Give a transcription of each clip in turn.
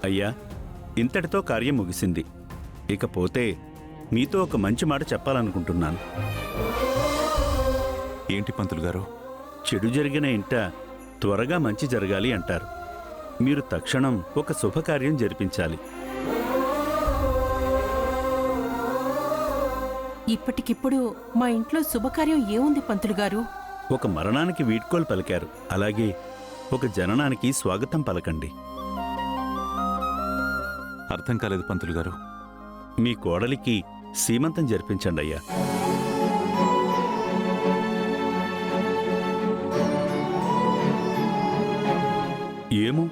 అయ్యా, ఇంతటితో కార్యం ముగిసింది. ఇకపోతే మీతో ఒక మంచి మాట చెప్పాలనుకుంటున్నాను. ఏంటి పంతులు గారు? చెడు జరిగిన ఇంట త్వరగా మంచి జరగాలి అంటారు. మీరు తక్షణం ఒక శుభకార్యం జరిపించాలి. ఇప్పటికిప్పుడు మా ఇంట్లో శుభకార్యం ఏముంది పంతులు గారు? ఒక మరణానికి వీడ్కోలు పలికారు, అలాగే ఒక జననానికి స్వాగతం పలకండి. అర్థం కాలేదు పంతులు గారు. మీ కోడలికి సీమంతం జరిపించండి అయ్యా. ఏమో,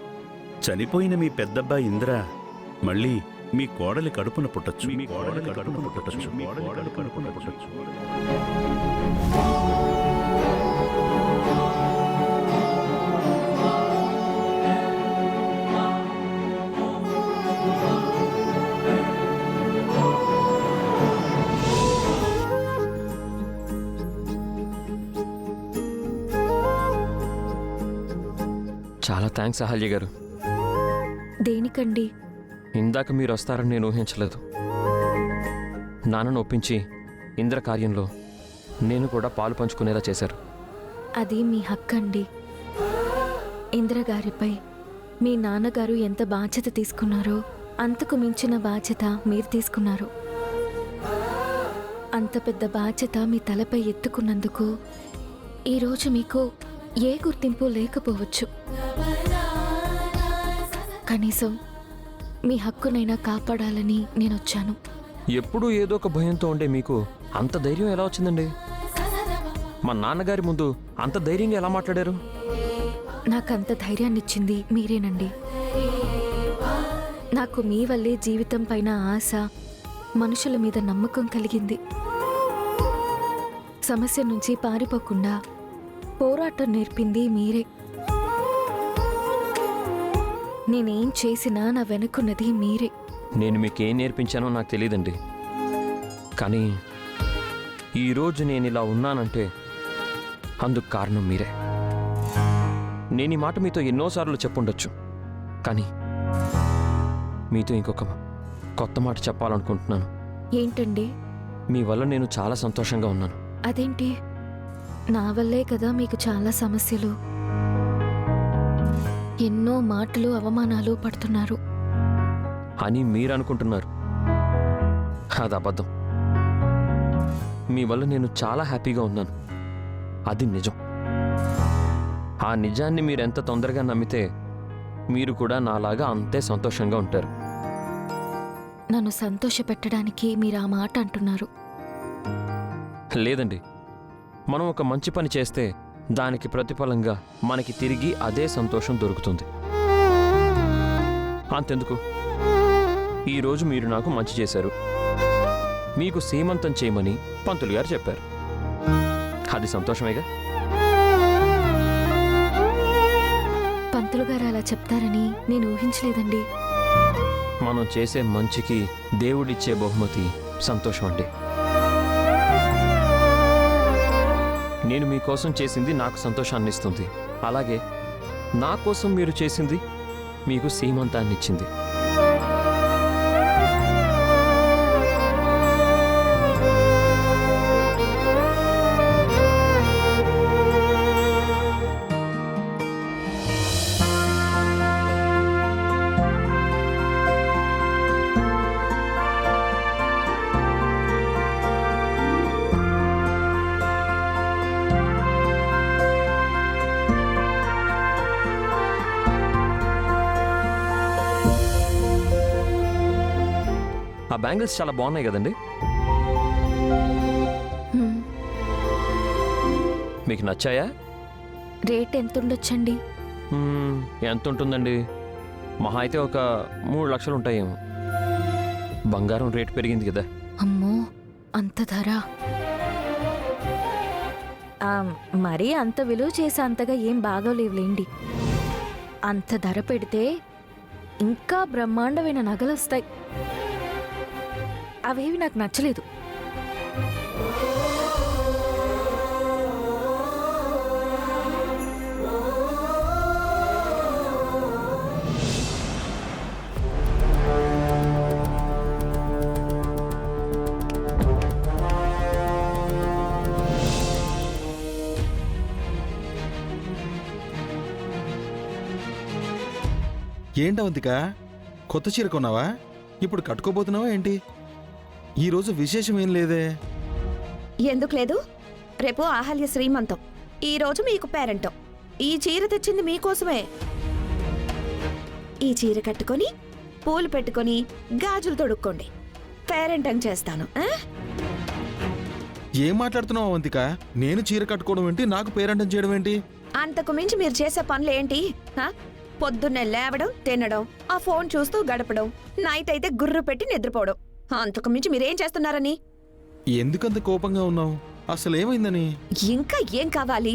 చనిపోయిన మీ పెద్దబ్బాయి ఇంద్ర మళ్ళీ మీ కోడలి కడుపున పుట్టచ్చు. చాలా థ్యాంక్స్ అహల్య గారు. దేనికండి? ఇందాక మీరు వస్తారని నేను ఊహించలేదు. నాన్నను ఒప్పించి ఇంద్ర కార్యంలో నేను కూడా పాలు పంచుకునేలా చేశారు. అది మీ హక్కండి. ఇంద్రగారిపై మీ నాన్నగారు ఎంత బాధ్యత తీసుకున్నారో అంతకు మించిన బాధ్యత మీరు తీసుకున్నారు. అంత పెద్ద బాధ్యత మీ తలపై ఎత్తుకున్నందుకు ఈరోజు మీకు ఏ గుర్తింపు లేకపోవచ్చు. కనీసం మీ హక్కునైనా కాపాడాలని నేనొచ్చాను. ఎప్పుడూ ఏదో ఒక భయంతో ఉండే మీకు అంత ధైర్యం ఎలా వచ్చిందండి? మా నాన్నగారి ముందు అంత ధైర్యంగా ఎలా మాట్లాడారు? నాకంత ధైర్యాన్నిచ్చింది మీరేనండి. నాకు మీ వల్లే జీవితం పైన ఆశ, మనుషుల మీద నమ్మకం కలిగింది. సమస్య నుంచి పారిపోకుండా పోరాటం నేర్పింది మీరే. నేనేం చేసినా నా వెనుకున్నది మీరే. నేను మీకేం నేర్పించానో నాకు తెలియదండి, కానీ ఈరోజు నేను ఇలా ఉన్నానంటే అందుకు కారణం మీరే. నేను ఈ మాట మీతో ఎన్నోసార్లు చెప్పుండొచ్చు, కానీ మీతో ఇంకొక కొత్త మాట చెప్పాలనుకుంటున్నాను. ఏంటండి? మీ వల్ల నేను చాలా సంతోషంగా ఉన్నాను. అదేంటి? నా వల్లే కదా మీకు చాలా సమస్యలు, ఎన్నో మాటలు అవమానాలు పడుతున్నారు అని మీరు అనుకుంటున్నారు. అది అబద్ధం. మీ వల్ల నేను చాలా హ్యాపీగా ఉన్నాను, అది నిజం. ఆ నిజాన్ని మీరు ఎంత తొందరగా నమ్మితే మీరు కూడా నాలాగా అంతే సంతోషంగా ఉంటారు. నన్ను సంతోషపెట్టడానికి మీరు ఆ మాట అంటున్నారు. లేదండి, మనం ఒక మంచి పని చేస్తే దానికి ప్రతిఫలంగా మనకి తిరిగి అదే సంతోషం దొరుకుతుంది. అంతెందుకు, ఈరోజు మీరు నాకు మంచి చేశారు. మీకు సీమంతం చేయమని పంతులు గారు చెప్పారు. అది సంతోషమేగా? పంతులు గారు అలా చెప్తారని నేను ఊహించలేదండి. మనం చేసే మంచికి దేవుడిచ్చే బహుమతి సంతోషం అండి. నేను మీకోసం చేసింది నాకు సంతోషాన్ని ఇస్తుంది, అలాగే నా కోసం మీరు చేసింది మీకు సీమంతాన్ని ఇచ్చింది. ఆ బ్యాంగిల్స్ చాలా బాగున్నాయి కదండి? మీకు నచ్చాయా? రేట్ ఎంత ఉండొచ్చండి? ఎంత ఉంటుందండి? మహా అయితే ఒక 3 లక్షలు ఉంటాయేమో. బంగారం రేటు పెరిగింది కదా. అమ్మో, అంత ధర? మరీ అంత విలువ చేసే అంతగా ఏం బాగోలేవులేండి. అంత ధర పెడితే ఇంకా బ్రహ్మాండమైన నగలు వస్తాయి. అవేవి నాకు నచ్చలేదు. ఏంటవంతిక, కొత్త చీర కొన్నావా? ఇప్పుడు కట్టుకోబోతున్నావా ఏంటి? ఈరోజు విశేషం ఏం లేదే. ఎందుకు లేదు? రేపు అహల్య శ్రీమంతం, ఈరోజు మీకు పేరంటం. ఈ చీర తెచ్చింది మీకోసమే. ఈ చీర కట్టుకొని పూలు పెట్టుకొని గాజులు తొడుక్కోండి, పేరంటం చేస్తాను. ఏం మాట్లాడుతున్నావు అవంతిక? నేను చీర కట్టుకోవడం ఏంటి, నాకు పేరంటం చేయడం ఏంటి? అంతకు మించి మీరు చేసే పనులు ఏంటి? పొద్దున్నే లేవడం, తినడం, ఆ ఫోన్ చూస్తూ గడపడం, నైట్ అయితే గుర్రు పెట్టి నిద్రపోవడం. అంతకు మించి మీరేం చేస్తున్నారని. ఎందుకంత కోపంగా ఉన్నావు? అసలేమైందని? ఇంకా ఏం కావాలి?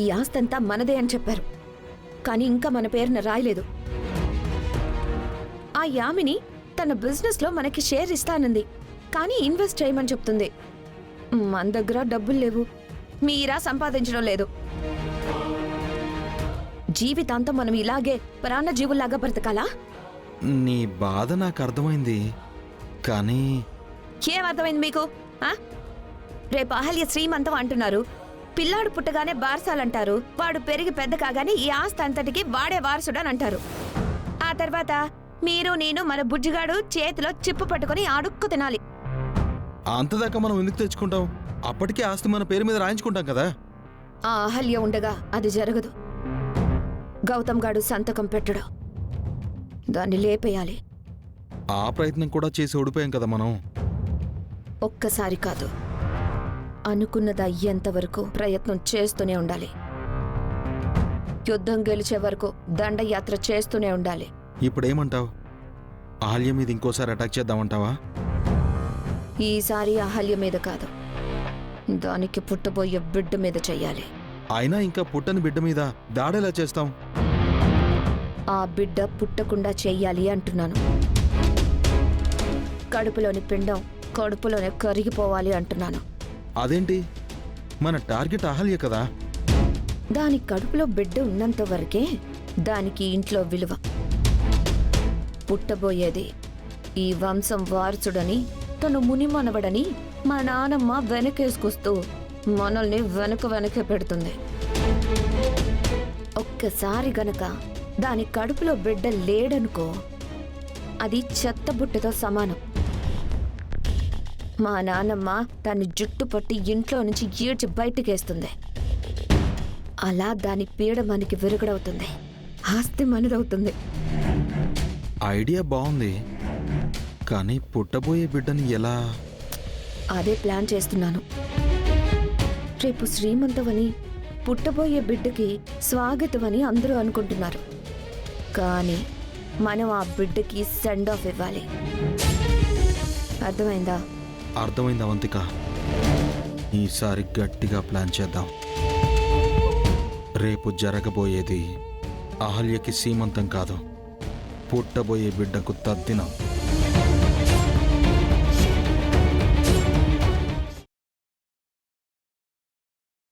ఈ ఆస్తంతా మనదే అని చెప్పారు, కానీ ఇంకా మన పేరున రాయలేదు. ఆ యామిని తన బిజినెస్లో మనకి షేర్ ఇస్తానంది, కానీ ఇన్వెస్ట్ చేయమని చెప్తుంది. మన దగ్గర డబ్బులు లేవు, మీరా సంపాదించడం లేదు. జీవితాంతం మనం ఇలాగే ప్రాణజీవుల్లాగా బ్రతకాలా? నీ బాధ నాకు అర్థమైంది, కానీ ఏం అర్థమైంది మీకు? రేపు అహల్య శ్రీమంతం అంటున్నారు, పిల్లాడు పుట్టగానే బార్సాలంటారు, వాడు పెరిగి పెద్ద కాగానే ఈ ఆస్తి అంతటికి వాడే వారసుడని అంటారు. ఆ తర్వాత మీరు నేను మన బుజ్జిగాడు చేతిలో చిప్పు పట్టుకుని అడుక్కు తినాలి. అంతదాకా మనం ఎందుకు తెచ్చుకుంటాం? అప్పటికే ఆస్తి మన పేరు మీద రాయించుకుంటాం కదా. ఆ అహల్య ఉండగా అది జరగదు. గౌతమ్ గాడు సంతకం పెట్టడు, దాన్ని లేపేయాలి. ఆ ప్రయత్నం కూడా చేసి ఓడిపోయాం కదా మనం. ఒక్కసారి కాదు, అనుకున్నది అయ్యేంత వరకు ప్రయత్నం చేస్తూనే ఉండాలి. యుద్ధం గెలిచే వరకు దండయాత్ర చేస్తూనే ఉండాలి. ఇప్పుడేమంటావు? అహల్య మీద ఇంకోసారి అటాక్ చేద్దామంటావా? ఈసారి అహల్య మీద కాదు, దానికి పుట్టబోయే బిడ్డ మీద చెయ్యాలి. అయినా ఇంకా పుట్టని బిడ్డ మీద దాడేలా చేస్తాం? ఆ బిడ్డ పుట్టకుండా చెయ్యాలి అంటున్నాను. కడుపులోని పిండం కడుపులోనే కరిగిపోవాలి అంటున్నాను. అదేంటి? మన టార్గెట్ అహల్య కదా. దాని కడుపులో బిడ్డ ఉన్నంత వరకే దానికి ఇంట్లో విలువ. పుట్టబోయేది ఈ వంశం వారసుడని, తను మునిమనవడని మా నానమ్మ వెనకేసుకొస్తూ మనల్ని వెనకే పెడుతుంది. ఒక్కసారి గనక దాని కడుపులో బిడ్డ లేడనుకో, అది చెత్త బుట్టతో సమానం. మా నానమ్మ దాన్ని జుట్టు పట్టి ఇంట్లో నుంచి ఈడ్చి బయటికేస్తుంది. అలా దాని పీడ మనకి విరుగుడవుతుంది, ఆస్తి మనదవుతుంది. ఐడియా బాగుంది, కానీ పుట్టబోయే బిడ్డని ఎలా? అదే ప్లాన్ చేస్తున్నాను. రేపు శ్రీమంతమని, పుట్టబోయే బిడ్డకి స్వాగతమని అందరూ అనుకుంటున్నారు, కానీ మనం ఆ బిడ్డకి సెండ్ ఆఫ్ ఇవ్వాలి. అర్థమైందా? అర్థమైంది అవంతిక. ఈసారి గట్టిగా ప్లాన్ చేద్దాం. రేపు జరగబోయేది అహల్యకి సీమంతం కాదు, పుట్టబోయే బిడ్డకు తద్దినం.